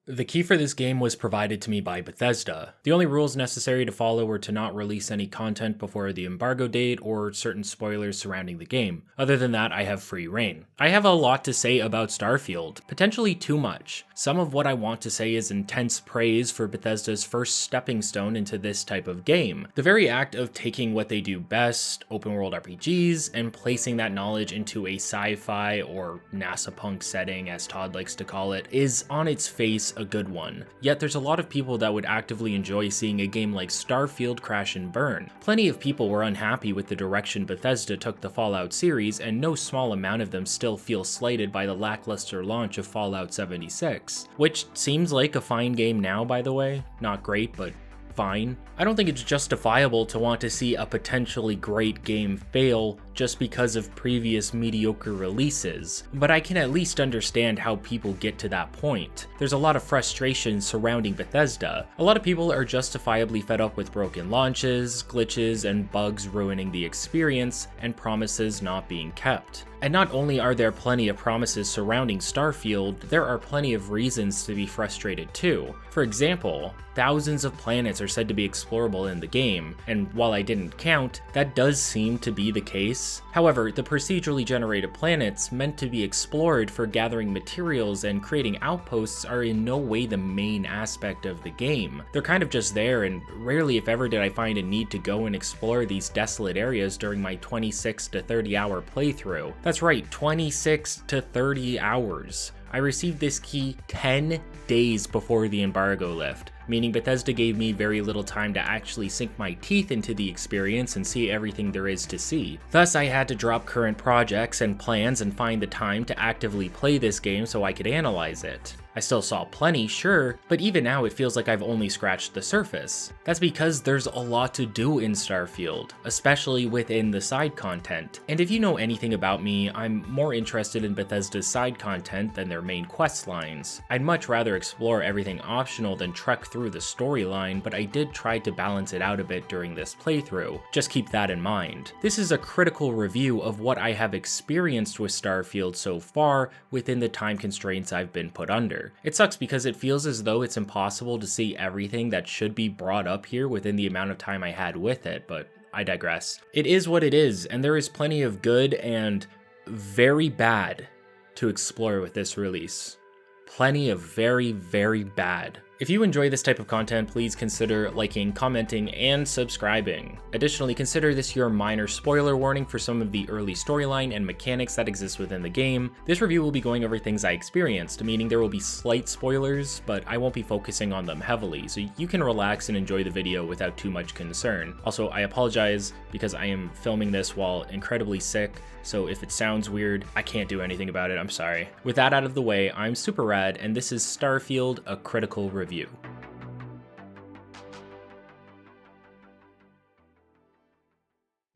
The key for this game was provided to me by Bethesda. The only rules necessary to follow were to not release any content before the embargo date or certain spoilers surrounding the game. Other than that, I have free reign. I have a lot to say about Starfield, potentially too much. Some of what I want to say is intense praise for Bethesda's first stepping stone into this type of game. The very act of taking what they do best, open world RPGs, and placing that knowledge into a sci-fi or NASA punk setting, as Todd likes to call it, is on its face a good one. Yet there's a lot of people that would actively enjoy seeing a game like Starfield crash and burn. Plenty of people were unhappy with the direction Bethesda took the Fallout series, and no small amount of them still feel slighted by the lackluster launch of Fallout 76, which seems like a fine game now, by the way. Not great, but fine. I don't think it's justifiable to want to see a potentially great game fail just because of previous mediocre releases, but I can at least understand how people get to that point. There's a lot of frustration surrounding Bethesda. A lot of people are justifiably fed up with broken launches, glitches, and bugs ruining the experience, and promises not being kept. And not only are there plenty of promises surrounding Starfield, there are plenty of reasons to be frustrated too. For example, thousands of planets are said to be explorable in the game, and while I didn't count, that does seem to be the case. However, the procedurally generated planets meant to be explored for gathering materials and creating outposts are in no way the main aspect of the game. They're kind of just there, and rarely if ever did I find a need to go and explore these desolate areas during my 26 to 30 hour playthrough. That's right, 26 to 30 hours. I received this key 10 days before the embargo lift, meaning Bethesda gave me very little time to actually sink my teeth into the experience and see everything there is to see. Thus, I had to drop current projects and plans and find the time to actively play this game so I could analyze it. I still saw plenty, sure, but even now it feels like I've only scratched the surface. That's because there's a lot to do in Starfield, especially within the side content. And if you know anything about me, I'm more interested in Bethesda's side content than their main quest lines. I'd much rather explore everything optional than trek through the storyline, but I did try to balance it out a bit during this playthrough. Just keep that in mind. This is a critical review of what I have experienced with Starfield so far within the time constraints I've been put under. It sucks because it feels as though it's impossible to see everything that should be brought up here within the amount of time I had with it, but I digress. It is what it is, and there is plenty of good and very bad to explore with this release. Plenty of very, very bad. If you enjoy this type of content, please consider liking, commenting, and subscribing. Additionally, consider this your minor spoiler warning for some of the early storyline and mechanics that exist within the game. This review will be going over things I experienced, meaning there will be slight spoilers, but I won't be focusing on them heavily, so you can relax and enjoy the video without too much concern. Also, I apologize because I am filming this while incredibly sick, so if it sounds weird, I can't do anything about it, I'm sorry. With that out of the way, I'm Super Rad, and this is Starfield, a critical review.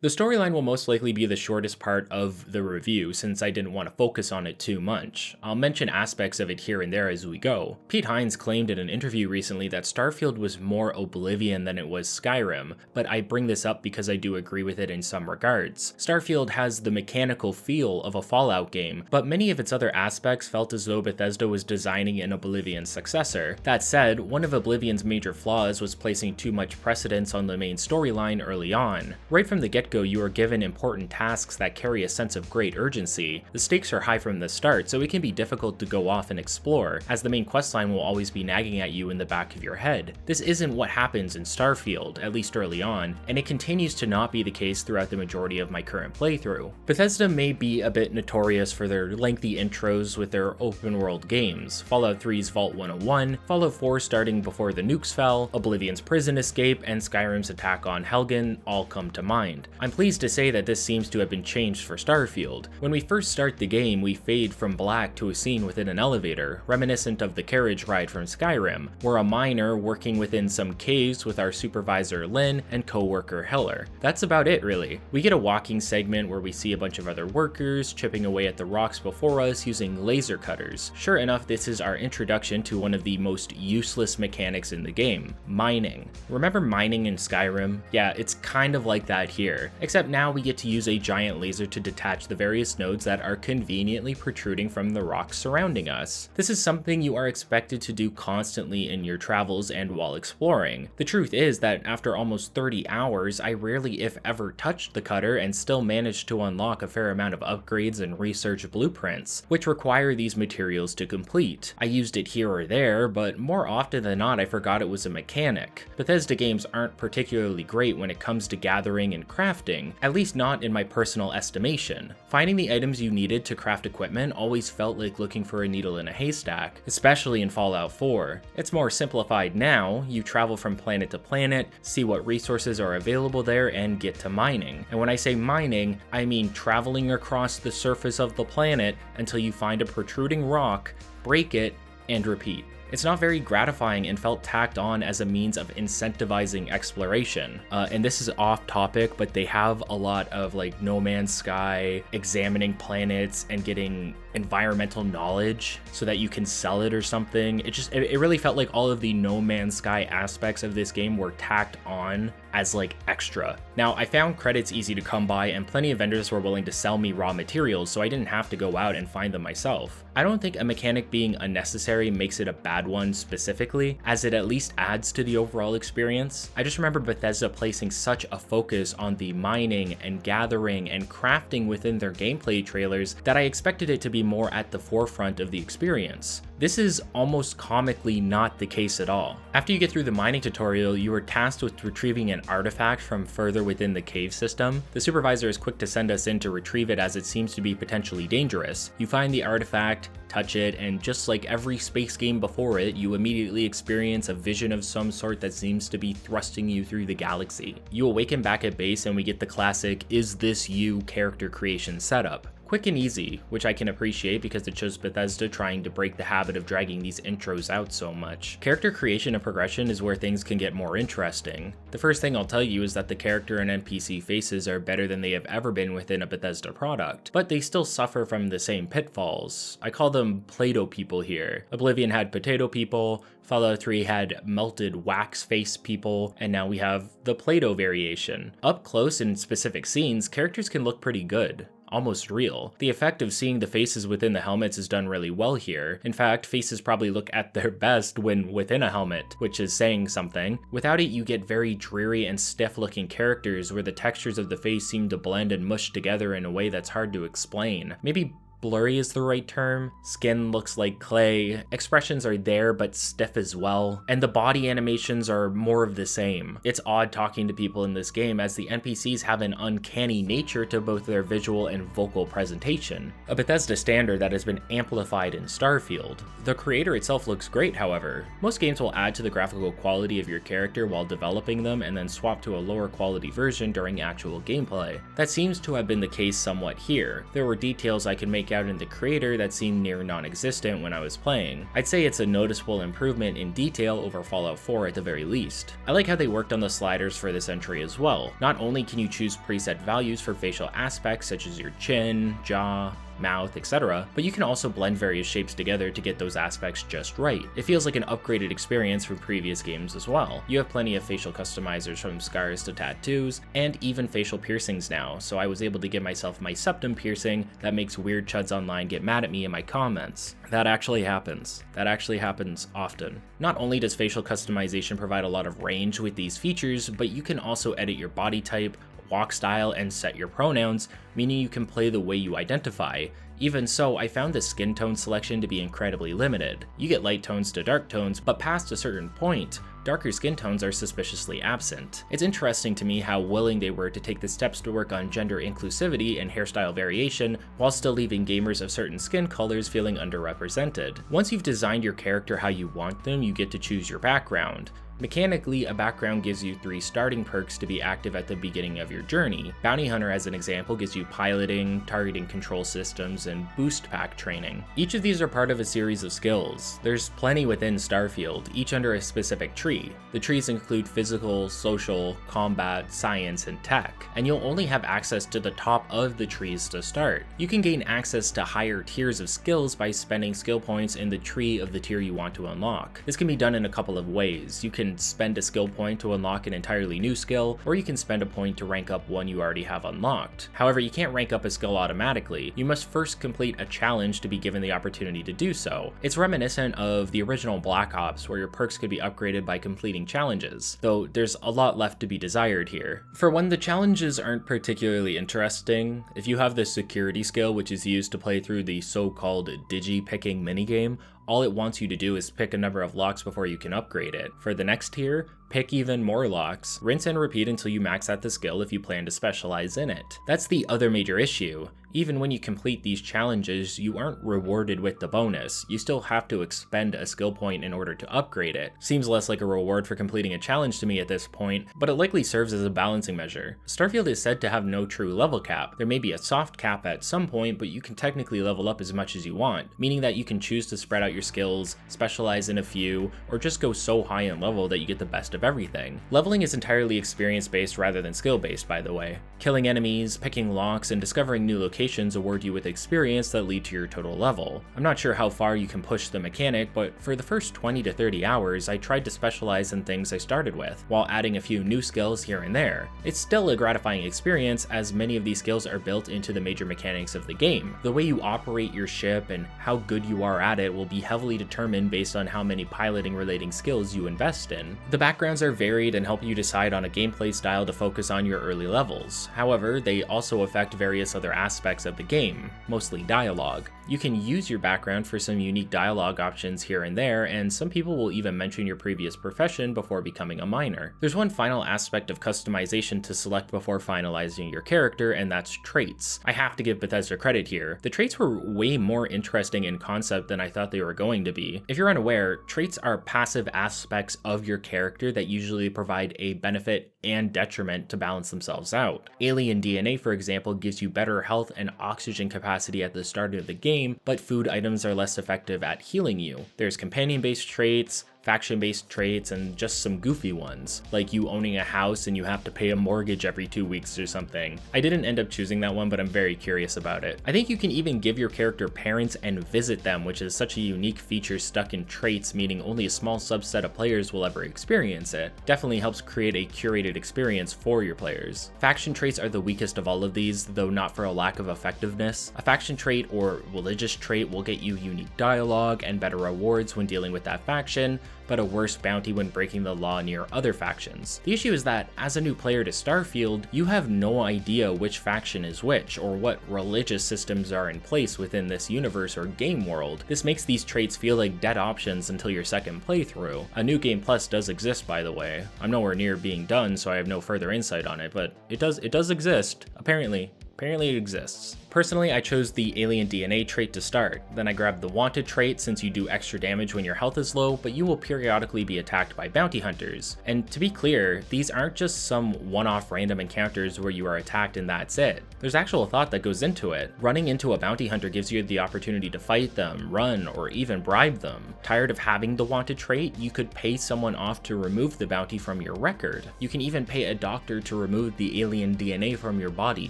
The storyline will most likely be the shortest part of the review since I didn't want to focus on it too much. I'll mention aspects of it here and there as we go. Pete Hines claimed in an interview recently that Starfield was more Oblivion than it was Skyrim, but I bring this up because I do agree with it in some regards. Starfield has the mechanical feel of a Fallout game, but many of its other aspects felt as though Bethesda was designing an Oblivion successor. That said, one of Oblivion's major flaws was placing too much precedence on the main storyline early on. Right from the get-go, you are given important tasks that carry a sense of great urgency. The stakes are high from the start, so it can be difficult to go off and explore, as the main questline will always be nagging at you in the back of your head. This isn't what happens in Starfield, at least early on, and it continues to not be the case throughout the majority of my current playthrough. Bethesda may be a bit notorious for their lengthy intros with their open world games. Fallout 3's Vault 101, Fallout 4 starting before the nukes fell, Oblivion's prison escape, and Skyrim's attack on Helgen all come to mind. I'm pleased to say that this seems to have been changed for Starfield. When we first start the game, we fade from black to a scene within an elevator, reminiscent of the carriage ride from Skyrim. We're a miner working within some caves with our supervisor Lynn and co-worker Heller. That's about it really. We get a walking segment where we see a bunch of other workers chipping away at the rocks before us using laser cutters. Sure enough, this is our introduction to one of the most useless mechanics in the game, mining. Remember mining in Skyrim? Yeah, it's kind of like that here. here, except now we get to use a giant laser to detach the various nodes that are conveniently protruding from the rocks surrounding us. This is something you are expected to do constantly in your travels and while exploring. The truth is that after almost 30 hours, I rarely if ever touched the cutter and still managed to unlock a fair amount of upgrades and research blueprints, which require these materials to complete. I used it here or there, but more often than not I forgot it was a mechanic. Bethesda games aren't particularly great when it comes to gathering and crafting, at least not in my personal estimation. Finding the items you needed to craft equipment always felt like looking for a needle in a haystack, especially in Fallout 4. It's more simplified now. You travel from planet to planet, see what resources are available there, and get to mining. And when I say mining, I mean traveling across the surface of the planet until you find a protruding rock, break it, and repeat. It's not very gratifying and felt tacked on as a means of incentivizing exploration. And this is off topic, but they have a lot of like No Man's Sky, examining planets and getting environmental knowledge so that you can sell it or something. It really felt like all of the No Man's Sky aspects of this game were tacked on as like extra. Now, I found credits easy to come by and plenty of vendors were willing to sell me raw materials, so I didn't have to go out and find them myself. I don't think a mechanic being unnecessary makes it a bad one specifically, as it at least adds to the overall experience. I just remember Bethesda placing such a focus on the mining and gathering and crafting within their gameplay trailers that I expected it to be more at the forefront of the experience. This is almost comically not the case at all. After you get through the mining tutorial, you are tasked with retrieving an artifact from further within the cave system. The supervisor is quick to send us in to retrieve it as it seems to be potentially dangerous. You find the artifact, touch it, and just like every space game before it, you immediately experience a vision of some sort that seems to be thrusting you through the galaxy. You awaken back at base and we get the classic "is this you" character creation setup. Quick and easy, which I can appreciate because it shows Bethesda trying to break the habit of dragging these intros out so much. Character creation and progression is where things can get more interesting. The first thing I'll tell you is that the character and NPC faces are better than they have ever been within a Bethesda product, but they still suffer from the same pitfalls. I call them Play-Doh people here. Oblivion had potato people, Fallout 3 had melted wax face people, and now we have the Play-Doh variation. Up close in specific scenes, characters can look pretty good. Almost real. The effect of seeing the faces within the helmets is done really well here. In fact, faces probably look at their best when within a helmet, which is saying something. Without it, you get very dreary and stiff looking characters where the textures of the face seem to blend and mush together in a way that's hard to explain. Maybe blurry is the right term. Skin looks like clay, expressions are there but stiff as well, and the body animations are more of the same. It's odd talking to people in this game as the NPCs have an uncanny nature to both their visual and vocal presentation, a Bethesda standard that has been amplified in Starfield. The creator itself looks great, however. Most games will add to the graphical quality of your character while developing them and then swap to a lower quality version during actual gameplay. That seems to have been the case somewhat here. There were details I could make out in the creator that seemed near non-existent when I was playing. I'd say it's a noticeable improvement in detail over Fallout 4 at the very least. I like how they worked on the sliders for this entry as well. Not only can you choose preset values for facial aspects such as your chin, jaw, mouth, etc., but you can also blend various shapes together to get those aspects just right. It feels like an upgraded experience from previous games as well. You have plenty of facial customizers from scars to tattoos, and even facial piercings now, so I was able to give myself my septum piercing that makes weird chuds online get mad at me in my comments. That actually happens. That actually happens often. Not only does facial customization provide a lot of range with these features, but you can also edit your body type, walk style, and set your pronouns, meaning you can play the way you identify. Even so, I found the skin tone selection to be incredibly limited. You get light tones to dark tones, but past a certain point, darker skin tones are suspiciously absent. It's interesting to me how willing they were to take the steps to work on gender inclusivity and hairstyle variation, while still leaving gamers of certain skin colors feeling underrepresented. Once you've designed your character how you want them, you get to choose your background. Mechanically, a background gives you 3 starting perks to be active at the beginning of your journey. Bounty Hunter, as an example, gives you piloting, targeting control systems, and boost pack training. Each of these are part of a series of skills. There's plenty within Starfield, each under a specific tree. The trees include physical, social, combat, science, and tech, and you'll only have access to the top of the trees to start. You can gain access to higher tiers of skills by spending skill points in the tree of the tier you want to unlock. This can be done in a couple of ways. You can can spend a skill point to unlock an entirely new skill, or you can spend a point to rank up one you already have unlocked. However, you can't rank up a skill automatically. You must first complete a challenge to be given the opportunity to do so. It's reminiscent of the original Black Ops, where your perks could be upgraded by completing challenges, though there's a lot left to be desired here. For one, the challenges aren't particularly interesting. If you have the security skill, which is used to play through the so-called digi-picking minigame, all it wants you to do is pick a number of locks before you can upgrade it. For the next tier, pick even more locks. Rinse and repeat until you max out the skill if you plan to specialize in it. That's the other major issue. Even when you complete these challenges, you aren't rewarded with the bonus. You still have to expend a skill point in order to upgrade it. Seems less like a reward for completing a challenge to me at this point, but it likely serves as a balancing measure. Starfield is said to have no true level cap. There may be a soft cap at some point, but you can technically level up as much as you want, meaning that you can choose to spread out your skills, specialize in a few, or just go so high in level that you get the best of everything. Leveling is entirely experience-based rather than skill-based, by the way. Killing enemies, picking locks, and discovering new locations award you with experience that lead to your total level. I'm not sure how far you can push the mechanic, but for the first 20 to 30 hours, I tried to specialize in things I started with, while adding a few new skills here and there. It's still a gratifying experience, as many of these skills are built into the major mechanics of the game. The way you operate your ship and how good you are at it will be heavily determined based on how many piloting relating skills you invest in. The backgrounds are varied and help you decide on a gameplay style to focus on your early levels. However, they also affect various other aspects of the game, mostly dialogue. You can use your background for some unique dialogue options here and there, and some people will even mention your previous profession before becoming a miner. There's one final aspect of customization to select before finalizing your character, and that's traits. I have to give Bethesda credit here. The traits were way more interesting in concept than I thought they were going to be. If you're unaware, traits are passive aspects of your character that usually provide a benefit and detriment to balance themselves out. Alien DNA, for example, gives you better health and oxygen capacity at the start of the game, but food items are less effective at healing you. There's companion-based traits, faction-based traits, and just some goofy ones, like you owning a house and you have to pay a mortgage every 2 weeks or something. I didn't end up choosing that one, but I'm very curious about it. I think you can even give your character parents and visit them, which is such a unique feature stuck in traits, meaning only a small subset of players will ever experience it. Definitely helps create a curated experience for your players. Faction traits are the weakest of all of these, though not for a lack of effectiveness. A faction trait or religious trait will get you unique dialogue and better rewards when dealing with that faction, but a worse bounty when breaking the law near other factions. The issue is that, as a new player to Starfield, you have no idea which faction is which, or what religious systems are in place within this universe or game world. This makes these traits feel like dead options until your second playthrough. A New Game Plus does exist, by the way. I'm nowhere near being done, so I have no further insight on it, but it does exist, apparently. Apparently it exists. Personally, I chose the Alien DNA trait to start. Then I grabbed the Wanted trait since you do extra damage when your health is low, but you will periodically be attacked by bounty hunters. And to be clear, these aren't just some one-off random encounters where you are attacked and that's it. There's actual thought that goes into it. Running into a bounty hunter gives you the opportunity to fight them, run, or even bribe them. Tired of having the Wanted trait? You could pay someone off to remove the bounty from your record. You can even pay a doctor to remove the alien DNA from your body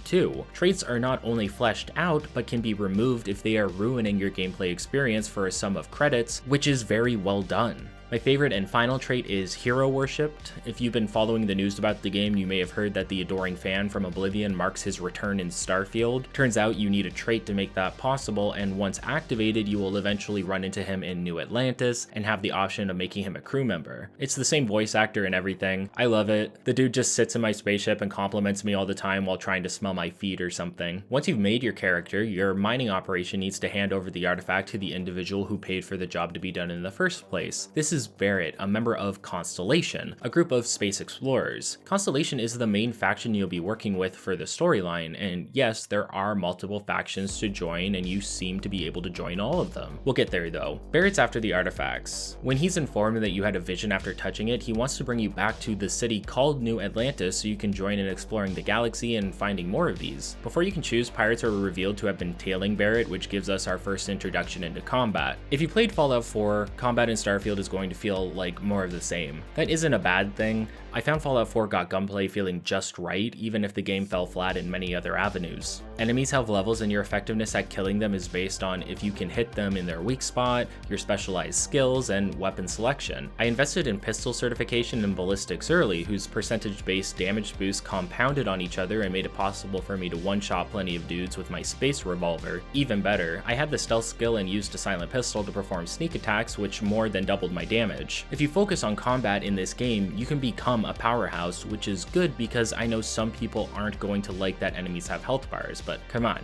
too. Traits are not only fleshed out, but can be removed if they are ruining your gameplay experience for a sum of credits, which is very well done. My favorite and final trait is Hero Worshipped. If you've been following the news about the game, you may have heard that the adoring fan from Oblivion marks his return in Starfield. Turns out you need a trait to make that possible, and once activated, you will eventually run into him in New Atlantis and have the option of making him a crew member. It's the same voice actor and everything. I love it. The dude just sits in my spaceship and compliments me all the time while trying to smell my feet or something. Once you've made your character, your mining operation needs to hand over the artifact to the individual who paid for the job to be done in the first place. This is Barrett, a member of Constellation, a group of space explorers. Constellation is the main faction you'll be working with for the storyline, and yes, there are multiple factions to join, and you seem to be able to join all of them. We'll get there though. Barrett's after the artifacts. When he's informed that you had a vision after touching it, he wants to bring you back to the city called New Atlantis so you can join in exploring the galaxy and finding more of these. Before you can choose, pirates are revealed to have been tailing Barrett, which gives us our first introduction into combat. If you played Fallout 4, combat in Starfield is going going to feel like more of the same. That isn't a bad thing. I found Fallout 4 got gunplay feeling just right, even if the game fell flat in many other avenues. Enemies have levels, and your effectiveness at killing them is based on if you can hit them in their weak spot, your specialized skills, and weapon selection. I invested in pistol certification and ballistics early, whose percentage-based damage boosts compounded on each other and made it possible for me to one-shot plenty of dudes with my space revolver. Even better, I had the stealth skill and used a silent pistol to perform sneak attacks, which more than doubled my damage. If you focus on combat in this game, you can become a powerhouse, which is good because I know some people aren't going to like that enemies have health bars, but come on,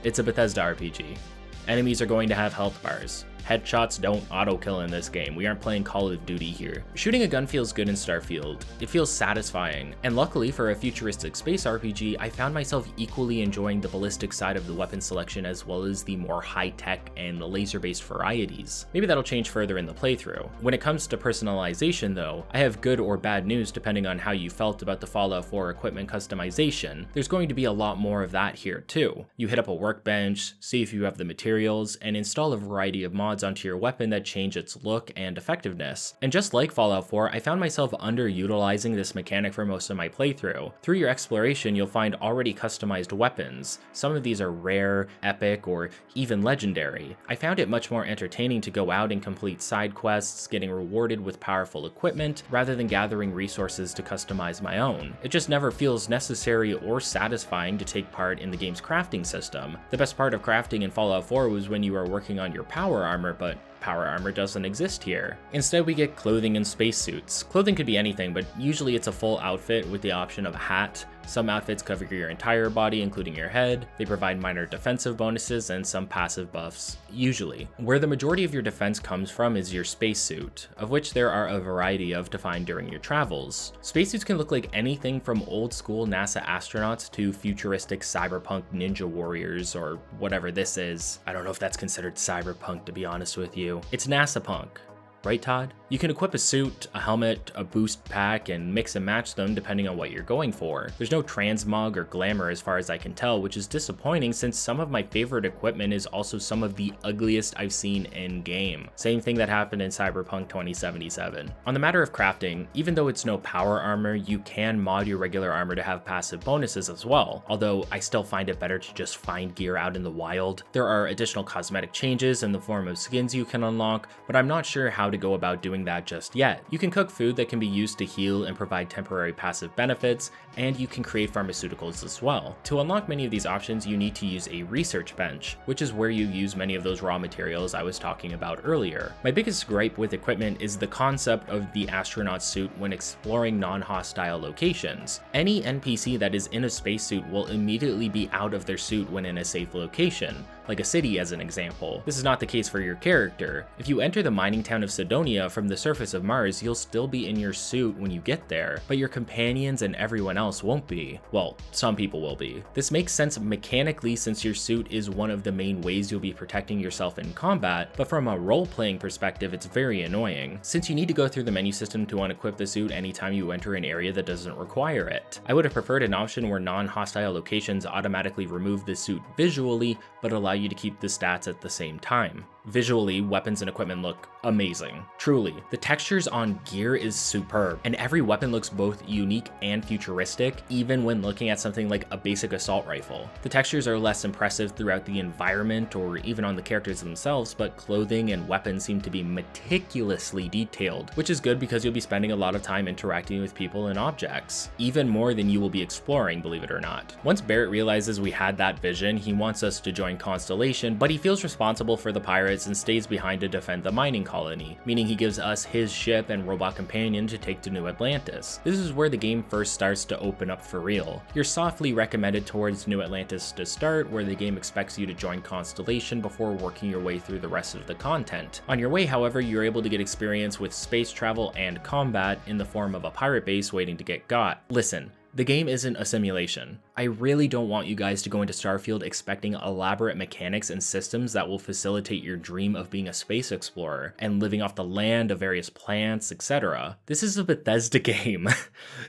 it's a Bethesda RPG. Enemies are going to have health bars. Headshots don't auto-kill in this game. We aren't playing Call of Duty here. Shooting a gun feels good in Starfield. It feels satisfying. And luckily for a futuristic space RPG, I found myself equally enjoying the ballistic side of the weapon selection as well as the more high-tech and laser-based varieties. Maybe that'll change further in the playthrough. When it comes to personalization though, I have good or bad news depending on how you felt about the Fallout 4 equipment customization. There's going to be a lot more of that here too. You hit up a workbench, see if you have the materials, and install a variety of mods onto your weapon that change its look and effectiveness. And just like Fallout 4, I found myself underutilizing this mechanic for most of my playthrough. Through your exploration, you'll find already customized weapons. Some of these are rare, epic, or even legendary. I found it much more entertaining to go out and complete side quests, getting rewarded with powerful equipment, rather than gathering resources to customize my own. It just never feels necessary or satisfying to take part in the game's crafting system. The best part of crafting in Fallout 4 was when you were working on your power armor, but power armor doesn't exist here. Instead, we get clothing and spacesuits. Clothing could be anything, but usually it's a full outfit with the option of a hat. Some outfits cover your entire body, including your head. They provide minor defensive bonuses and some passive buffs, usually. Where the majority of your defense comes from is your spacesuit, of which there are a variety of to find during your travels. Spacesuits can look like anything from old school NASA astronauts to futuristic cyberpunk ninja warriors or whatever this is. I don't know if that's considered cyberpunk, to be honest with you. It's NASA punk. Right, Todd? You can equip a suit, a helmet, a boost pack, and mix and match them depending on what you're going for. There's no transmog or glamour as far as I can tell, which is disappointing since some of my favorite equipment is also some of the ugliest I've seen in game. Same thing that happened in Cyberpunk 2077. On the matter of crafting, even though it's no power armor, you can mod your regular armor to have passive bonuses as well, although I still find it better to just find gear out in the wild. There are additional cosmetic changes in the form of skins you can unlock, but I'm not sure how to go about doing that just yet. You can cook food that can be used to heal and provide temporary passive benefits, and you can create pharmaceuticals as well. To unlock many of these options, you need to use a research bench, which is where you use many of those raw materials I was talking about earlier. My biggest gripe with equipment is the concept of the astronaut suit when exploring non-hostile locations. Any NPC that is in a spacesuit will immediately be out of their suit when in a safe location, like a city as an example. This is not the case for your character. If you enter the mining town of Sidonia from the surface of Mars, you'll still be in your suit when you get there, but your companions and everyone else won't be. Well, some people will be. This makes sense mechanically since your suit is one of the main ways you'll be protecting yourself in combat, but from a role-playing perspective, it's very annoying, since you need to go through the menu system to unequip the suit anytime you enter an area that doesn't require it. I would have preferred an option where non-hostile locations automatically remove the suit visually, but allow you to keep the stats at the same time. Visually, weapons and equipment look amazing. Truly, the textures on gear is superb, and every weapon looks both unique and futuristic, even when looking at something like a basic assault rifle. The textures are less impressive throughout the environment or even on the characters themselves, but clothing and weapons seem to be meticulously detailed, which is good because you'll be spending a lot of time interacting with people and objects, even more than you will be exploring, believe it or not. Once Barrett realizes we had that vision, he wants us to join Constellation, but he feels responsible for the pirates and stays behind to defend the mining colony, meaning he gives us his ship and robot companion to take to New Atlantis. This is where the game first starts to open up for real. You're softly recommended towards New Atlantis to start, where the game expects you to join Constellation before working your way through the rest of the content. On your way, however, you're able to get experience with space travel and combat in the form of a pirate base waiting to get got. Listen, the game isn't a simulation. I really don't want you guys to go into Starfield expecting elaborate mechanics and systems that will facilitate your dream of being a space explorer and living off the land of various plants, etc. This is a Bethesda game.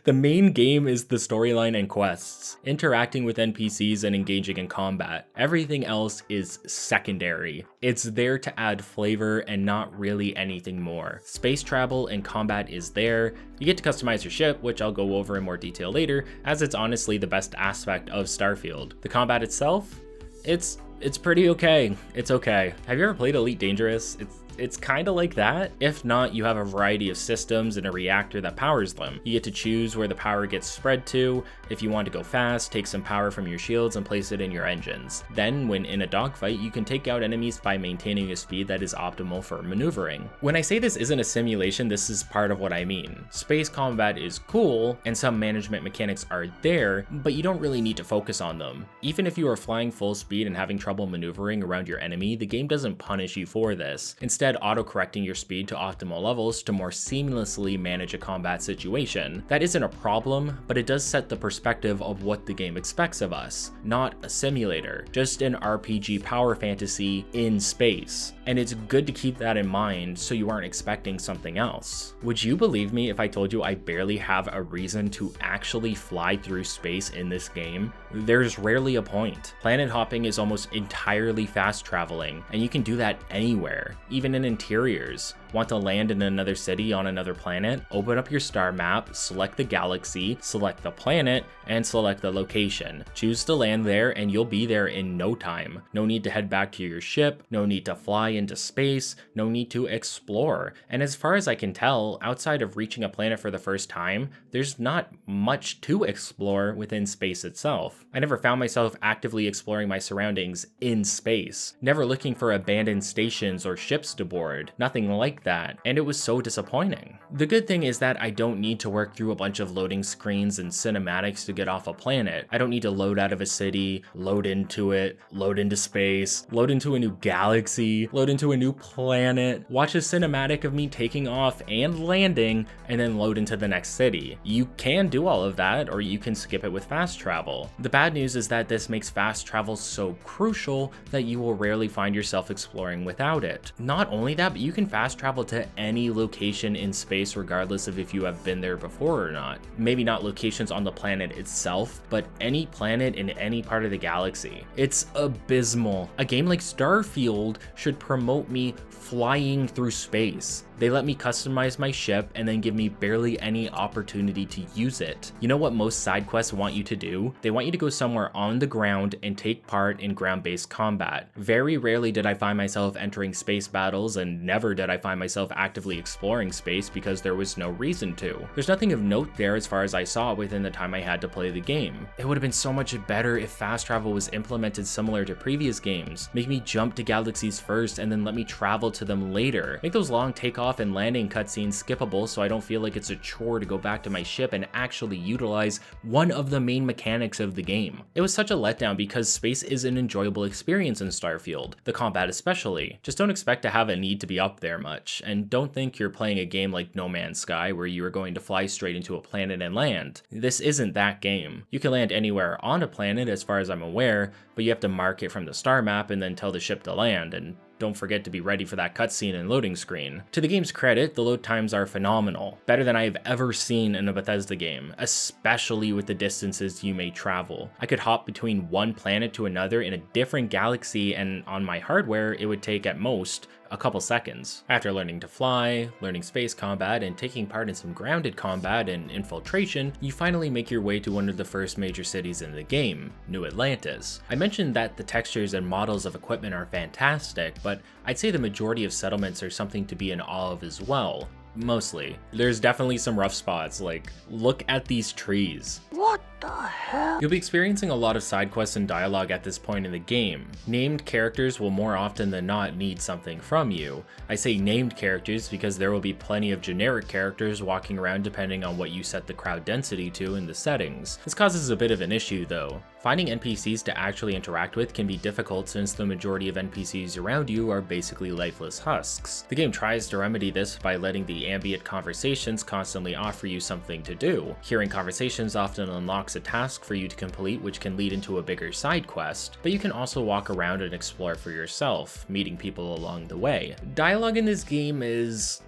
The main game is the storyline and quests, interacting with NPCs and engaging in combat. Everything else is secondary. It's there to add flavor and not really anything more. Space travel and combat is there. You get to customize your ship, which I'll go over in more detail later, as it's honestly the best aspect of Starfield. The combat itself, it's pretty okay. It's okay. Have you ever played Elite Dangerous? It's kind of like that. If not, you have a variety of systems and a reactor that powers them. You get to choose where the power gets spread to. If you want to go fast, take some power from your shields and place it in your engines. Then, when in a dogfight, you can take out enemies by maintaining a speed that is optimal for maneuvering. When I say this isn't a simulation, this is part of what I mean. Space combat is cool, and some management mechanics are there, but you don't really need to focus on them. Even if you are flying full speed and having trouble maneuvering around your enemy, the game doesn't punish you for this. Instead, auto-correcting your speed to optimal levels to more seamlessly manage a combat situation. That isn't a problem, but it does set the perspective of what the game expects of us. Not a simulator, just an RPG power fantasy in space. And it's good to keep that in mind so you aren't expecting something else. Would you believe me if I told you I barely have a reason to actually fly through space in this game? There's rarely a point. Planet hopping is almost entirely fast traveling, and you can do that anywhere, even in interiors. Want to land in another city on another planet? Open up your star map, select the galaxy, select the planet, and select the location. Choose to land there and you'll be there in no time. No need to head back to your ship, no need to fly into space, no need to explore. And as far as I can tell, outside of reaching a planet for the first time, there's not much to explore within space itself. I never found myself actively exploring my surroundings in space, never looking for abandoned stations or ships to board, nothing like that, and it was so disappointing. The good thing is that I don't need to work through a bunch of loading screens and cinematics to get off a planet. I don't need to load out of a city, load into it, load into space, load into a new galaxy, load into a new planet, watch a cinematic of me taking off and landing, and then load into the next city. You can do all of that, or you can skip it with fast travel. The bad news is that this makes fast travel so crucial that you will rarely find yourself exploring without it. Not only that, but you can fast travel to any location in space regardless of if you have been there before or not. Maybe not locations on the planet itself, but any planet in any part of the galaxy. It's abysmal. A game like Starfield should promote me flying through space. They let me customize my ship and then give me barely any opportunity to use it. You know what most side quests want you to do? They want you to go somewhere on the ground and take part in ground-based combat. Very rarely did I find myself entering space battles, and never did I find myself actively exploring space because there was no reason to. There's nothing of note there as far as I saw within the time I had to play the game. It would have been so much better if fast travel was implemented similar to previous games. Make me jump to galaxies first and then let me travel to them later. Make those long takeoff and landing cutscenes skippable so I don't feel like it's a chore to go back to my ship and actually utilize one of the main mechanics of the game. It was such a letdown because space is an enjoyable experience in Starfield, the combat especially. Just don't expect to have a need to be up there much, and don't think you're playing a game like No Man's Sky where you are going to fly straight into a planet and land. This isn't that game. You can land anywhere on a planet as far as I'm aware, but you have to mark it from the star map and then tell the ship to land, and don't forget to be ready for that cutscene and loading screen. To the game's credit, the load times are phenomenal, better than I have ever seen in a Bethesda game, especially with the distances you may travel. I could hop between one planet to another in a different galaxy, and on my hardware, it would take at most a couple seconds. After learning to fly, learning space combat, and taking part in some grounded combat and infiltration, you finally make your way to one of the first major cities in the game, New Atlantis. I mentioned that the textures and models of equipment are fantastic, but I'd say the majority of settlements are something to be in awe of as well. Mostly. There's definitely some rough spots, like, look at these trees. What the hell? You'll be experiencing a lot of side quests and dialogue at this point in the game. Named characters will more often than not need something from you. I say named characters because there will be plenty of generic characters walking around depending on what you set the crowd density to in the settings. This causes a bit of an issue though. Finding NPCs to actually interact with can be difficult since the majority of NPCs around you are basically lifeless husks. The game tries to remedy this by letting the ambient conversations constantly offer you something to do. Hearing conversations often unlocks unlocks a task for you to complete which can lead into a bigger side quest, but you can also walk around and explore for yourself, meeting people along the way. Dialogue in this game is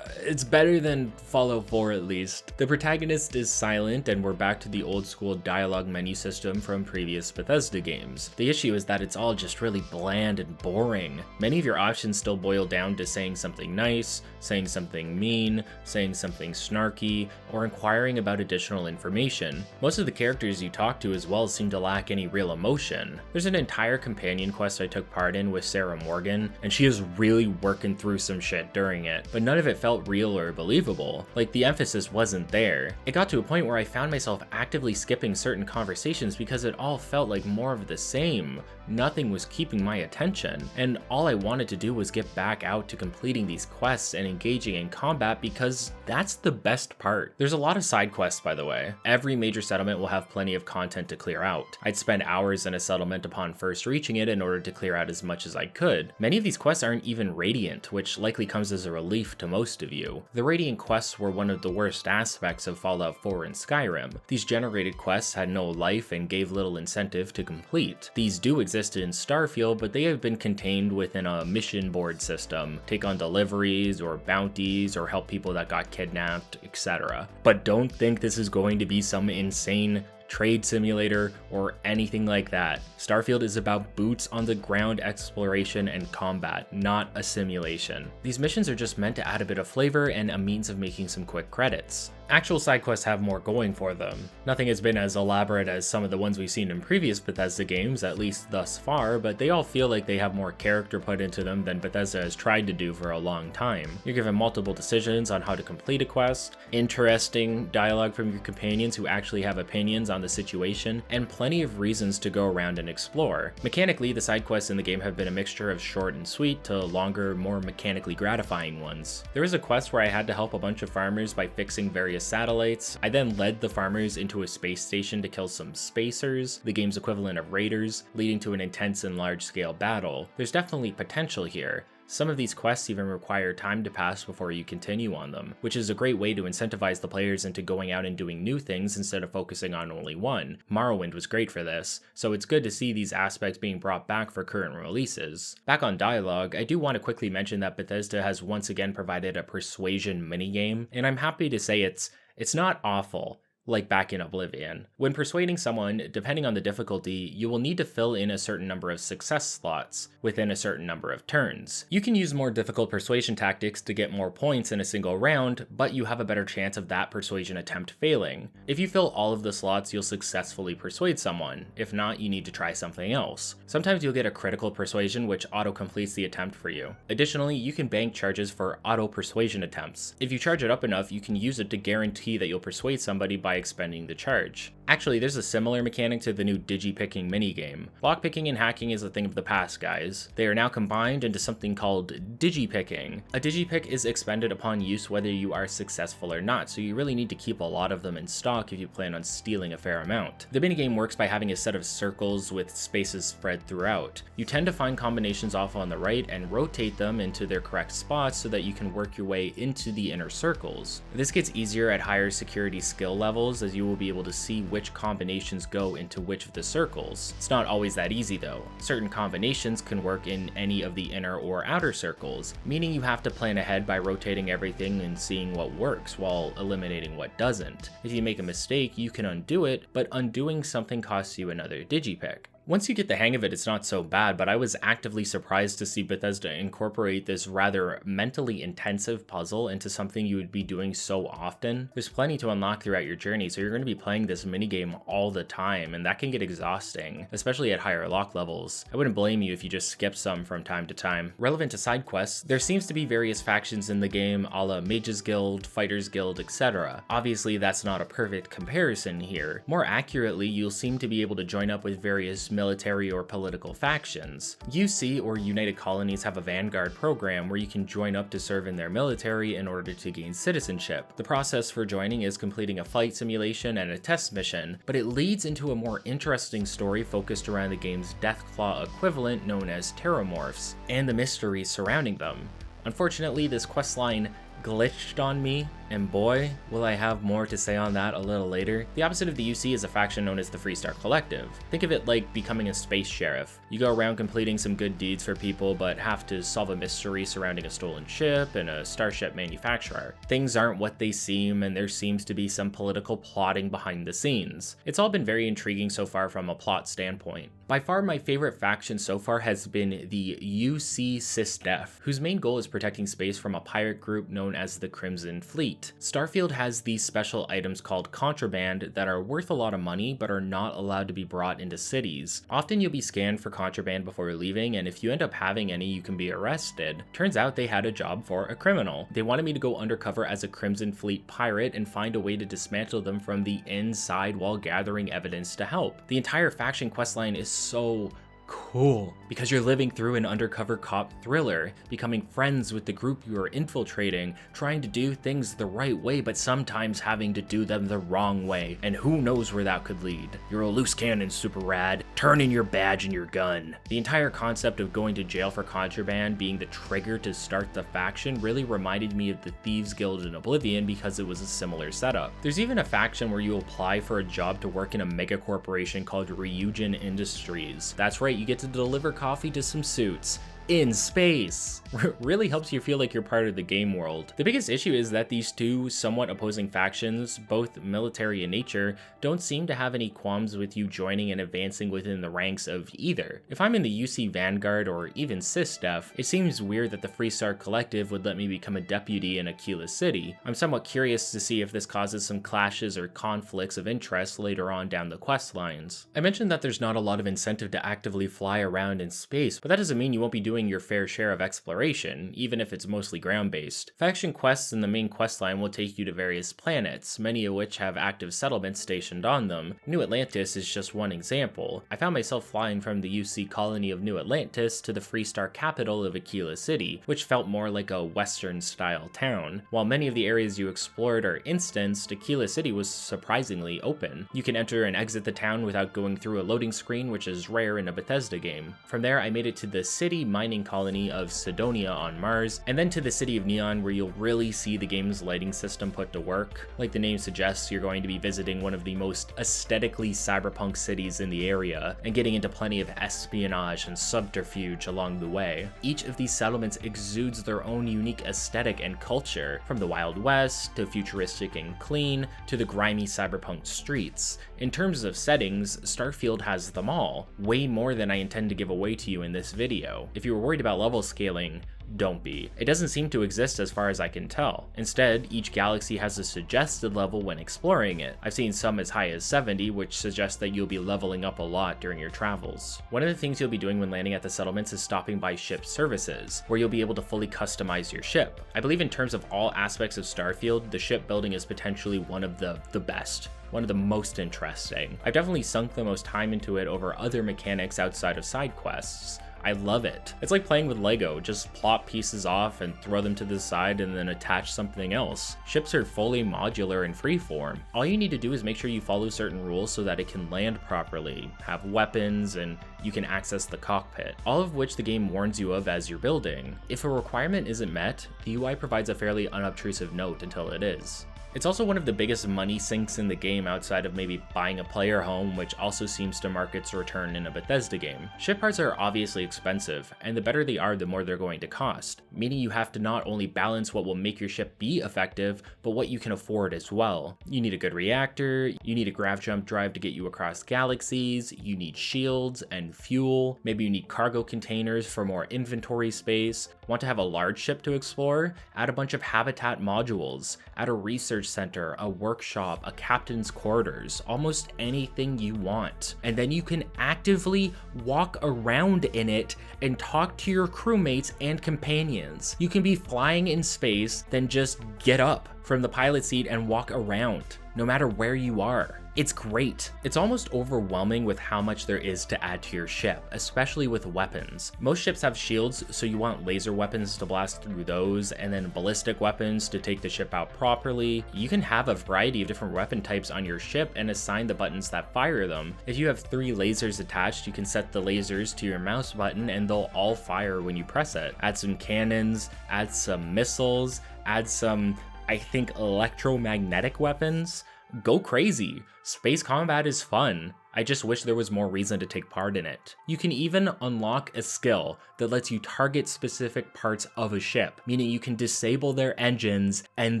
it's better than Fallout 4 at least. The protagonist is silent, and we're back to the old school dialogue menu system from previous Bethesda games. The issue is that it's all just really bland and boring. Many of your options still boil down to saying something nice, saying something mean, saying something snarky, or inquiring about additional information. Most of the characters you talk to as well seem to lack any real emotion. There's an entire companion quest I took part in with Sarah Morgan, and she is really working through some shit during it, but none of it felt real or believable. Like, the emphasis wasn't there. It got to a point where I found myself actively skipping certain conversations because it all felt like more of the same. Nothing was keeping my attention, and all I wanted to do was get back out to completing these quests and engaging in combat because that's the best part. There's a lot of side quests, by the way. Every major settlement will have plenty of content to clear out. I'd spend hours in a settlement upon first reaching it in order to clear out as much as I could. Many of these quests aren't even radiant, which likely comes as a relief to most of you. The radiant quests were one of the worst aspects of Fallout 4 and Skyrim. These generated quests had no life and gave little incentive to complete. These do existed in Starfield, but they have been contained within a mission board system, take on deliveries or bounties or help people that got kidnapped, etc. But don't think this is going to be some insane trade simulator or anything like that. Starfield is about boots on the ground exploration and combat, not a simulation. These missions are just meant to add a bit of flavor and a means of making some quick credits. Actual side quests have more going for them. Nothing has been as elaborate as some of the ones we've seen in previous Bethesda games, at least thus far, but they all feel like they have more character put into them than Bethesda has tried to do for a long time. You're given multiple decisions on how to complete a quest, interesting dialogue from your companions who actually have opinions on the situation, and plenty of reasons to go around and explore. Mechanically, the side quests in the game have been a mixture of short and sweet to longer, more mechanically gratifying ones. There was a quest where I had to help a bunch of farmers by fixing various satellites. I then led the farmers into a space station to kill some spacers, the game's equivalent of raiders, leading to an intense and large-scale battle. There's definitely potential here. Some of these quests even require time to pass before you continue on them, which is a great way to incentivize the players into going out and doing new things instead of focusing on only one. Morrowind was great for this, so it's good to see these aspects being brought back for current releases. Back on dialogue, I do want to quickly mention that Bethesda has once again provided a persuasion minigame, and I'm happy to say it's not awful. Like back in Oblivion. When persuading someone, depending on the difficulty, you will need to fill in a certain number of success slots within a certain number of turns. You can use more difficult persuasion tactics to get more points in a single round, but you have a better chance of that persuasion attempt failing. If you fill all of the slots, you'll successfully persuade someone. If not, you need to try something else. Sometimes you'll get a critical persuasion which auto-completes the attempt for you. Additionally, you can bank charges for auto-persuasion attempts. If you charge it up enough, you can use it to guarantee that you'll persuade somebody by expending the charge. Actually, there's a similar mechanic to the new digi-picking minigame. Lockpicking and hacking is a thing of the past, guys. They are now combined into something called digi-picking. A digi-pick is expended upon use whether you are successful or not, so you really need to keep a lot of them in stock if you plan on stealing a fair amount. The minigame works by having a set of circles with spaces spread throughout. You tend to find combinations off on the right and rotate them into their correct spots so that you can work your way into the inner circles. This gets easier at higher security skill levels, as you will be able to see which combinations go into which of the circles. It's not always that easy though. Certain combinations can work in any of the inner or outer circles, meaning you have to plan ahead by rotating everything and seeing what works while eliminating what doesn't. If you make a mistake, you can undo it, but undoing something costs you another digipick. Once you get the hang of it, it's not so bad, but I was actively surprised to see Bethesda incorporate this rather mentally intensive puzzle into something you would be doing so often. There's plenty to unlock throughout your journey, so you're going to be playing this minigame all the time, and that can get exhausting, especially at higher lock levels. I wouldn't blame you if you just skip some from time to time. Relevant to side quests, there seems to be various factions in the game, a la Mages Guild, Fighters Guild, etc. Obviously, that's not a perfect comparison here. More accurately, you'll seem to be able to join up with various military or political factions. UC or United Colonies have a Vanguard program where you can join up to serve in their military in order to gain citizenship. The process for joining is completing a flight simulation and a test mission, but it leads into a more interesting story focused around the game's Deathclaw equivalent known as Terramorphs, and the mysteries surrounding them. Unfortunately, this questline glitched on me, And boy, will I have more to say on that a little later. The opposite of the UC is a faction known as the Freestar Collective. Think of it like becoming a space sheriff. You go around completing some good deeds for people, but have to solve a mystery surrounding a stolen ship and a starship manufacturer. Things aren't what they seem, and there seems to be some political plotting behind the scenes. It's all been very intriguing so far from a plot standpoint. By far, my favorite faction so far has been the UC SysDef, whose main goal is protecting space from a pirate group known as the Crimson Fleet. Starfield has these special items called contraband that are worth a lot of money but are not allowed to be brought into cities. Often you'll be scanned for contraband before leaving, and if you end up having any, you can be arrested. Turns out they had a job for a criminal. They wanted me to go undercover as a Crimson Fleet pirate and find a way to dismantle them from the inside while gathering evidence to help. The entire faction questline is so cool because you're living through an undercover cop thriller, becoming friends with the group you are infiltrating, trying to do things the right way but sometimes having to do them the wrong way, and who knows where that could lead. You're a loose cannon, super rad. Turn in your badge and your gun. The entire concept of going to jail for contraband being the trigger to start the faction really reminded me of the Thieves Guild in Oblivion because it was a similar setup. There's even a faction where you apply for a job to work in a mega corporation called Ryujin Industries. That's right, you get to deliver coffee to some suits in space. Really helps you feel like you're part of the game world. The biggest issue is that these two somewhat opposing factions, both military in nature, don't seem to have any qualms with you joining and advancing within the ranks of either. If I'm in the UC Vanguard or even SysDef, it seems weird that the Freestar Collective would let me become a deputy in Aquila City. I'm somewhat curious to see if this causes some clashes or conflicts of interest later on down the quest lines. I mentioned that there's not a lot of incentive to actively fly around in space, but that doesn't mean you won't be doing your fair share of exploration, even if it's mostly ground-based. Faction quests in the main questline will take you to various planets, many of which have active settlements stationed on them. New Atlantis is just one example. I found myself flying from the UC colony of New Atlantis to the Freestar capital of Aquila City, which felt more like a Western-style town. While many of the areas you explored are instanced, Aquila City was surprisingly open. You can enter and exit the town without going through a loading screen, which is rare in a Bethesda game. From there, I made it to the city mining colony of Sidonia on Mars, and then to the city of Neon, where you'll really see the game's lighting system put to work. Like the name suggests, you're going to be visiting one of the most aesthetically cyberpunk cities in the area, and getting into plenty of espionage and subterfuge along the way. Each of these settlements exudes their own unique aesthetic and culture, from the Wild West to futuristic and clean to the grimy cyberpunk streets. In terms of settings, Starfield has them all, way more than I intend to give away to you in this video. If you were worried about level scaling, don't be. It doesn't seem to exist as far as I can tell. Instead, each galaxy has a suggested level when exploring it. I've seen some as high as 70, which suggests that you'll be leveling up a lot during your travels. One of the things you'll be doing when landing at the settlements is stopping by ship services, where you'll be able to fully customize your ship. I believe in terms of all aspects of Starfield, the shipbuilding is potentially one of the best. One of the most interesting. I've definitely sunk the most time into it over other mechanics outside of side quests. I love it. It's like playing with Lego, just plop pieces off and throw them to the side and then attach something else. Ships are fully modular and freeform. All you need to do is make sure you follow certain rules so that it can land properly, have weapons, and you can access the cockpit, all of which the game warns you of as you're building. If a requirement isn't met, the UI provides a fairly unobtrusive note until it is. It's also one of the biggest money sinks in the game outside of maybe buying a player home, which also seems to mark its return in a Bethesda game. Ship parts are obviously expensive, and the better they are, the more they're going to cost, meaning you have to not only balance what will make your ship be effective, but what you can afford as well. You need a good reactor, you need a grav jump drive to get you across galaxies, you need shields and fuel, maybe you need cargo containers for more inventory space. Want to have a large ship to explore? Add a bunch of habitat modules, add a research center, a workshop, a captain's quarters, almost anything you want. And then you can actively walk around in it and talk to your crewmates and companions. You can be flying in space, then just get up from the pilot seat and walk around, no matter where you are. It's great. It's almost overwhelming with how much there is to add to your ship, especially with weapons. Most ships have shields, so you want laser weapons to blast through those, and then ballistic weapons to take the ship out properly. You can have a variety of different weapon types on your ship and assign the buttons that fire them. If you have 3 lasers attached, you can set the lasers to your mouse button and they'll all fire when you press it. Add some cannons, add some missiles, add some I think electromagnetic weapons? Go crazy. Space combat is fun. I just wish there was more reason to take part in it. You can even unlock a skill that lets you target specific parts of a ship, meaning you can disable their engines and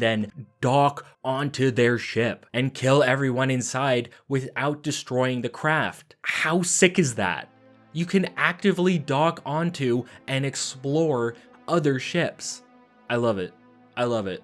then dock onto their ship and kill everyone inside without destroying the craft. How sick is that? You can actively dock onto and explore other ships. I love it. I love it.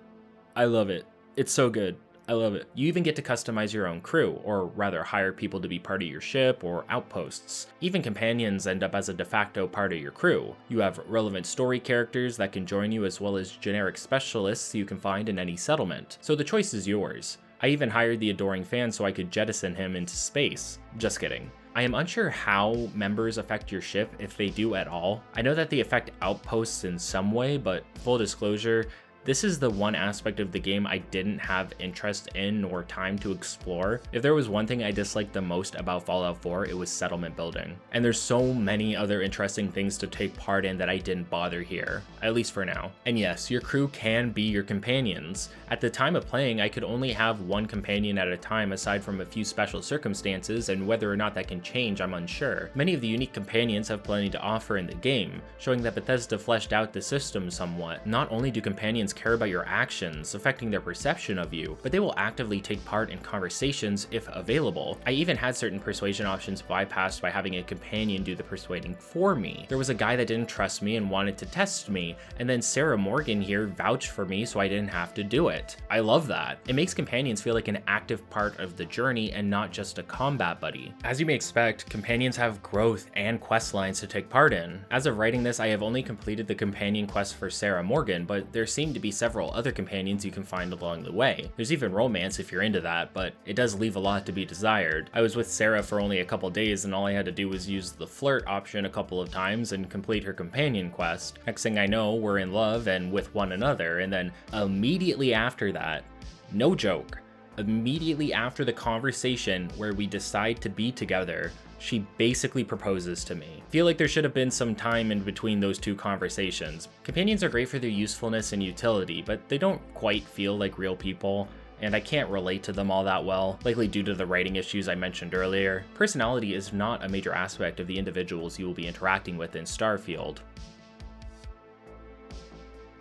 I love it. It's so good. I love it. You even get to customize your own crew, or rather hire people to be part of your ship or outposts. Even companions end up as a de facto part of your crew. You have relevant story characters that can join you, as well as generic specialists you can find in any settlement. So the choice is yours. I even hired the adoring fan so I could jettison him into space. Just kidding. I am unsure how members affect your ship, if they do at all. I know that they affect outposts in some way, but full disclosure, this is the one aspect of the game I didn't have interest in nor time to explore. If there was one thing I disliked the most about Fallout 4, it was settlement building. And there's so many other interesting things to take part in that I didn't bother here, at least for now. And yes, your crew can be your companions. At the time of playing, I could only have one companion at a time aside from a few special circumstances, and whether or not that can change, I'm unsure. Many of the unique companions have plenty to offer in the game, showing that Bethesda fleshed out the system somewhat. Not only do companions care about your actions, affecting their perception of you, but they will actively take part in conversations if available. I even had certain persuasion options bypassed by having a companion do the persuading for me. There was a guy that didn't trust me and wanted to test me, and then Sarah Morgan here vouched for me so I didn't have to do it. I love that. It makes companions feel like an active part of the journey and not just a combat buddy. As you may expect, companions have growth and quest lines to take part in. As of writing this, I have only completed the companion quest for Sarah Morgan, but there seem to be several other companions you can find along the way. There's even romance if you're into that, but it does leave a lot to be desired. I was with Sarah for only a couple days and all I had to do was use the flirt option a couple of times and complete her companion quest. Next thing I know, we're in love and with one another, and then immediately after that, no joke, immediately after the conversation where we decide to be together, she basically proposes to me. I feel like there should have been some time in between those two conversations. Companions are great for their usefulness and utility, but they don't quite feel like real people, and I can't relate to them all that well, likely due to the writing issues I mentioned earlier. Personality is not a major aspect of the individuals you will be interacting with in Starfield.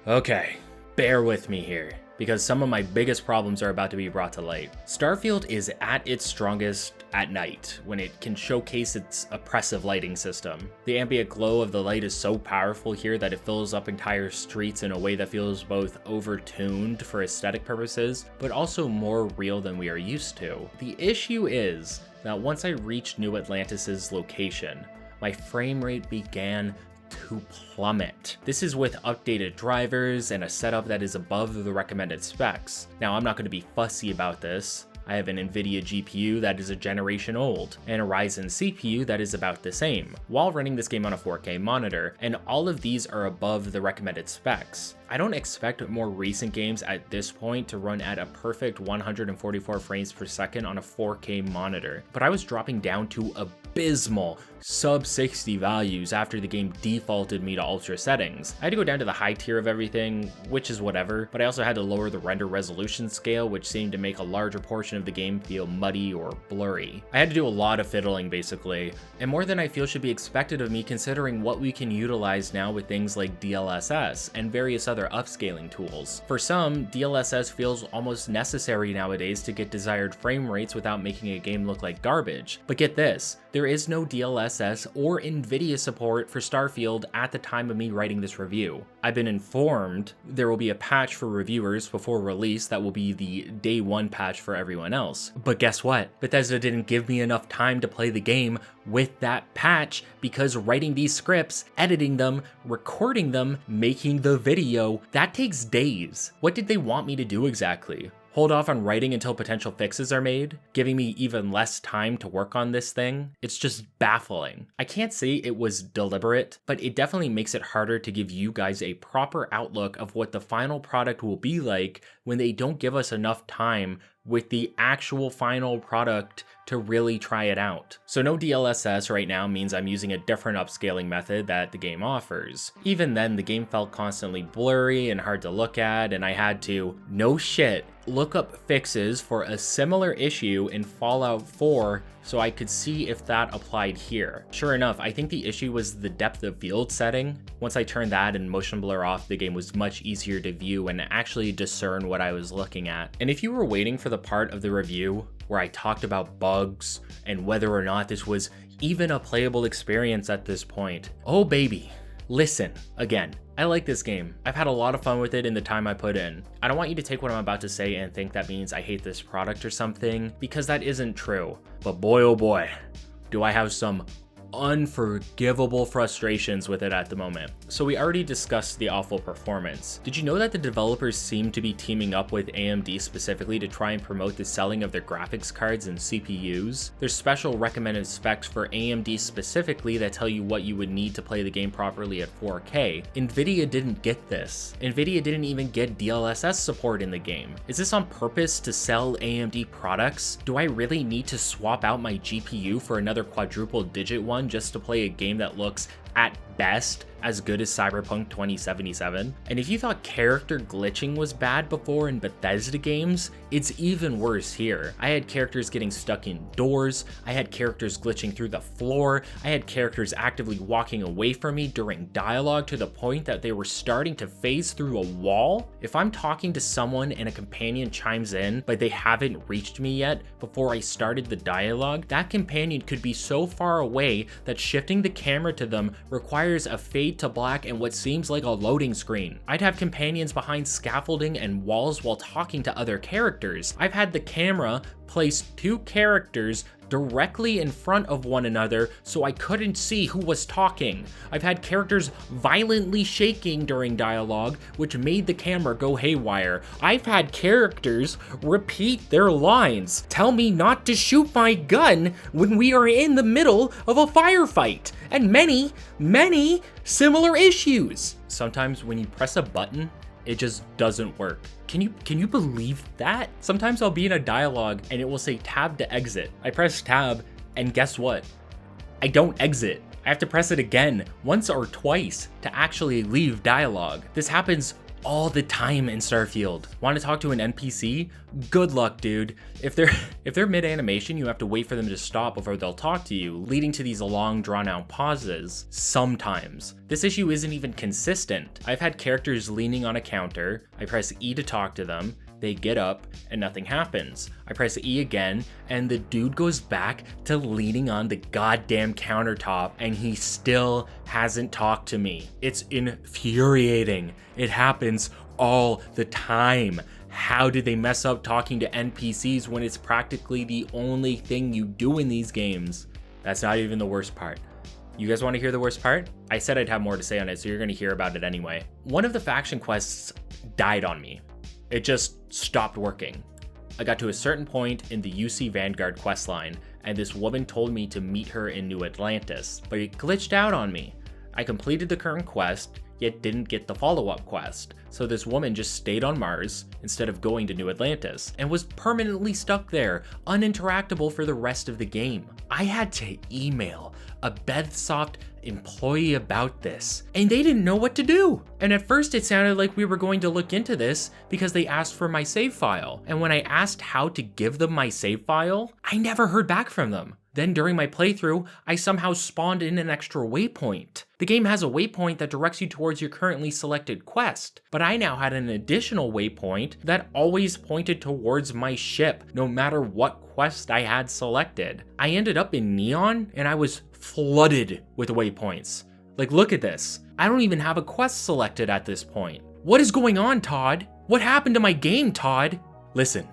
Okay, bear with me here, because some of my biggest problems are about to be brought to light. Starfield is at its strongest at night, when it can showcase its oppressive lighting system. The ambient glow of the light is so powerful here that it fills up entire streets in a way that feels both overtuned for aesthetic purposes, but also more real than we are used to. The issue is that once I reached New Atlantis' location, my frame rate began to plummet. This is with updated drivers and a setup that is above the recommended specs. Now, I'm not going to be fussy about this. I have an NVIDIA GPU that is a generation old, and a Ryzen CPU that is about the same, while running this game on a 4K monitor, and all of these are above the recommended specs. I don't expect more recent games at this point to run at a perfect 144 frames per second on a 4K monitor, but I was dropping down to abysmal sub 60 values after the game defaulted me to ultra settings. I had to go down to the high tier of everything, which is whatever, but I also had to lower the render resolution scale, which seemed to make a larger portion of the game feel muddy or blurry. I had to do a lot of fiddling basically, and more than I feel should be expected of me considering what we can utilize now with things like DLSS and various other upscaling tools. For some, DLSS feels almost necessary nowadays to get desired frame rates without making a game look like garbage. But get this, there is no DLSS or NVIDIA support for Starfield at the time of me writing this review. I've been informed there will be a patch for reviewers before release that will be the day one patch for everyone else. But guess what? Bethesda didn't give me enough time to play the game with that patch because writing these scripts, editing them, recording them, making the video, that takes days. What did they want me to do exactly? Hold off on writing until potential fixes are made, giving me even less time to work on this thing? It's just baffling. I can't say it was deliberate, but it definitely makes it harder to give you guys a proper outlook of what the final product will be like when they don't give us enough time with the actual final product to really try it out. So no DLSS right now means I'm using a different upscaling method that the game offers. Even then, the game felt constantly blurry and hard to look at, and I had to, no shit, look up fixes for a similar issue in Fallout 4 so I could see if that applied here. Sure enough, I think the issue was the depth of field setting. Once I turned that and motion blur off, the game was much easier to view and actually discern what I was looking at. And if you were waiting for the part of the review where I talked about bugs and whether or not this was even a playable experience at this point, oh baby, listen, again, I like this game. I've had a lot of fun with it in the time I put in. I don't want you to take what I'm about to say and think that means I hate this product or something, because that isn't true. But boy, oh boy, do I have some unforgivable frustrations with it at the moment. So we already discussed the awful performance. Did you know that the developers seem to be teaming up with AMD specifically to try and promote the selling of their graphics cards and CPUs? There's special recommended specs for AMD specifically that tell you what you would need to play the game properly at 4K. Nvidia didn't get this. Nvidia didn't even get DLSS support in the game. Is this on purpose to sell AMD products? Do I really need to swap out my GPU for another quadruple digit one just to play a game that looks at best as good as Cyberpunk 2077? And if you thought character glitching was bad before in Bethesda games, it's even worse here. I had characters getting stuck indoors, I had characters glitching through the floor, I had characters actively walking away from me during dialogue to the point that they were starting to phase through a wall. If I'm talking to someone and a companion chimes in, but they haven't reached me yet before I started the dialogue, that companion could be so far away that shifting the camera to them requires a fade to black and what seems like a loading screen. I'd have companions behind scaffolding and walls while talking to other characters. I've had the camera place two characters directly in front of one another so I couldn't see who was talking. I've had characters violently shaking during dialogue, which made the camera go haywire. I've had characters repeat their lines. Tell me not to shoot my gun when we are in the middle of a firefight. And many similar issues. Sometimes when you press a button, it just doesn't work. Can you believe that? Sometimes I'll be in a dialogue and it will say tab to exit. I press tab and guess what? I don't exit. I have to press it again once or twice to actually leave dialogue. This happens all the time in Starfield. Want to talk to an NPC? Good luck, dude. If they're mid-animation, you have to wait for them to stop before they'll talk to you, leading to these long drawn-out pauses. Sometimes. This issue isn't even consistent. I've had characters leaning on a counter, I press E to talk to them, they get up, and nothing happens. I press E again, and the dude goes back to leaning on the goddamn countertop, and he still hasn't talked to me. It's infuriating. It happens all the time. How did they mess up talking to NPCs when it's practically the only thing you do in these games? That's not even the worst part. You guys want to hear the worst part? I said I'd have more to say on it, so you're going to hear about it anyway. One of the faction quests died on me. It just stopped working. I got to a certain point in the UC Vanguard questline, and this woman told me to meet her in New Atlantis, but it glitched out on me. I completed the current quest, yet didn't get the follow-up quest, so this woman just stayed on Mars instead of going to New Atlantis, and was permanently stuck there, uninteractable for the rest of the game. I had to email a Bugthesda employee about this, and they didn't know what to do. And at first it sounded like we were going to look into this because they asked for my save file, and when I asked how to give them my save file, I never heard back from them. Then during my playthrough, I somehow spawned in an extra waypoint. The game has a waypoint that directs you towards your currently selected quest, but I now had an additional waypoint that always pointed towards my ship, no matter what quest I had selected. I ended up in Neon, and I was flooded with waypoints. Like, look at this. I don't even have a quest selected at this point. What is going on, Todd? What happened to my game, Todd? Listen,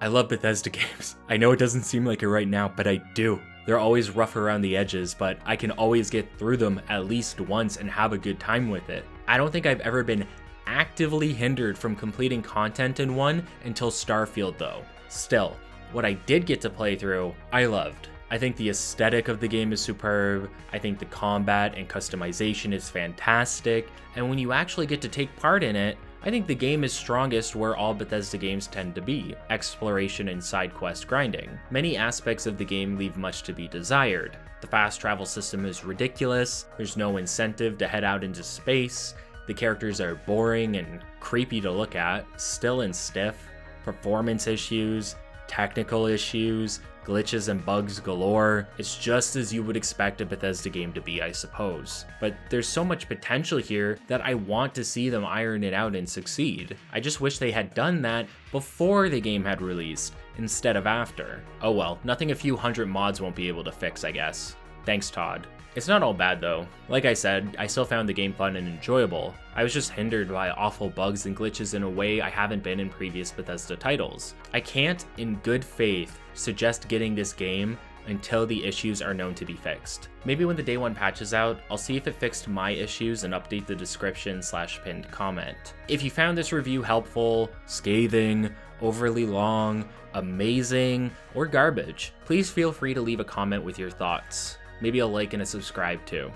I love Bethesda games. I know it doesn't seem like it right now, but I do. They're always rough around the edges, but I can always get through them at least once and have a good time with it. I don't think I've ever been actively hindered from completing content in one until Starfield though. Still, what I did get to play through, I loved. I think the aesthetic of the game is superb, I think the combat and customization is fantastic, and when you actually get to take part in it, I think the game is strongest where all Bethesda games tend to be, exploration and side quest grinding. Many aspects of the game leave much to be desired. The fast travel system is ridiculous, there's no incentive to head out into space, the characters are boring and creepy to look at, still and stiff, performance issues, technical issues, glitches and bugs galore. It's just as you would expect a Bethesda game to be, I suppose. But there's so much potential here that I want to see them iron it out and succeed. I just wish they had done that before the game had released, instead of after. Oh well, nothing a few hundred mods won't be able to fix, I guess. Thanks, Todd. It's not all bad though. Like I said, I still found the game fun and enjoyable. I was just hindered by awful bugs and glitches in a way I haven't been in previous Bethesda titles. I can't, in good faith, suggest getting this game until the issues are known to be fixed. Maybe when the day one patch is out, I'll see if it fixed my issues and update the description/pinned comment. If you found this review helpful, scathing, overly long, amazing, or garbage, please feel free to leave a comment with your thoughts. Maybe a like and a subscribe too,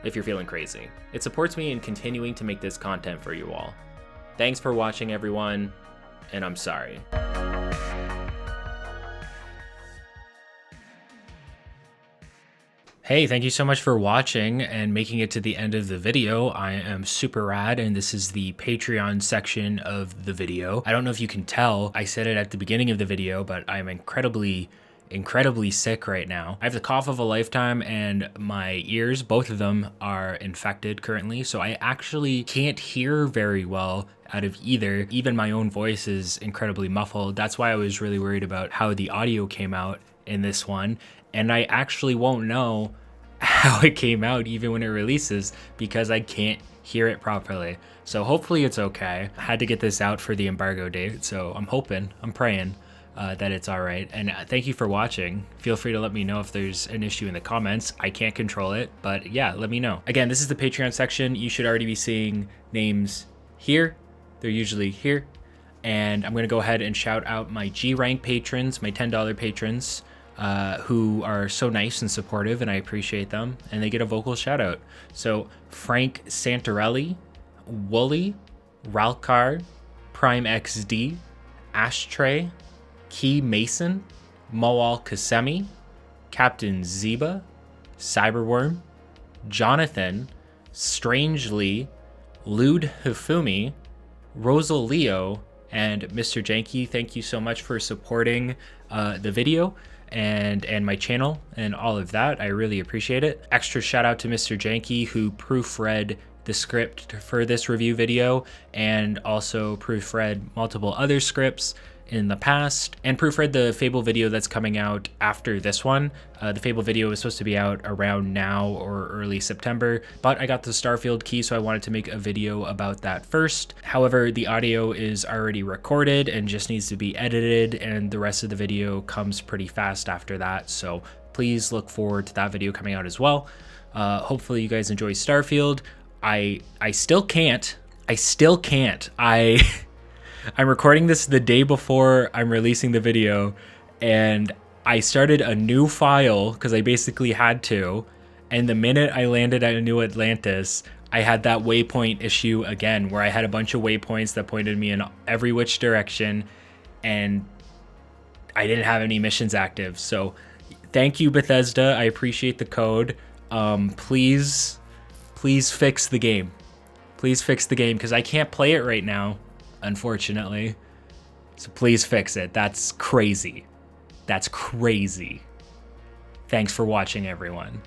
if you're feeling crazy. It supports me in continuing to make this content for you all. Thanks for watching, everyone, and I'm sorry. Hey, thank you so much for watching and making it to the end of the video. I am super rad, and this is the Patreon section of the video. I don't know if you can tell, I said it at the beginning of the video, but I'm incredibly sick right now. I have the cough of a lifetime, and my ears, both of them, are infected currently, so I actually can't hear very well out of either. Even my own voice is incredibly muffled. That's why I was really worried about how the audio came out in this one, and I actually won't know how it came out even when it releases because I can't hear it properly. So hopefully it's okay. I had to get this out for the embargo date, so I'm praying that it's all right. And thank you for watching. Feel free to let me know if there's an issue in the comments. I can't control it, but yeah, let me know. Again, this is the Patreon section. You should already be seeing names here. They're usually here. And I'm gonna go ahead and shout out my G rank patrons, my $10 patrons, who are so nice and supportive, and I appreciate them, and they get a vocal shout out. So Frank Santarelli, Wooly, Ralcar, Prime XD, Ashtray, Key Mason, Moal Kasemi, Captain Zeba, Cyberworm, Jonathan, Strangely, Lude Hifumi, Rosal Leo, and Mr. Janky. Thank you so much for supporting the video and my channel and all of that. I really appreciate it. Extra shout out to Mr. Janky, who proofread the script for this review video and also proofread multiple other scripts in the past, and proofread the Fable video that's coming out after this one. The Fable video is supposed to be out around now or early September, but I got the Starfield key, so I wanted to make a video about that first. However, the audio is already recorded and just needs to be edited, and the rest of the video comes pretty fast after that, so please look forward to that video coming out as well. Hopefully you guys enjoy Starfield. I still can't. I'm recording this the day before I'm releasing the video, and I started a new file because I basically had to, and the minute I landed at New Atlantis, I had that waypoint issue again, where I had a bunch of waypoints that pointed me in every which direction, and I didn't have any missions active. So thank you, Bethesda. I appreciate the code. Please fix the game. Please fix the game, because I can't play it right now, unfortunately. So please fix it. That's crazy. That's crazy. Thanks for watching, everyone.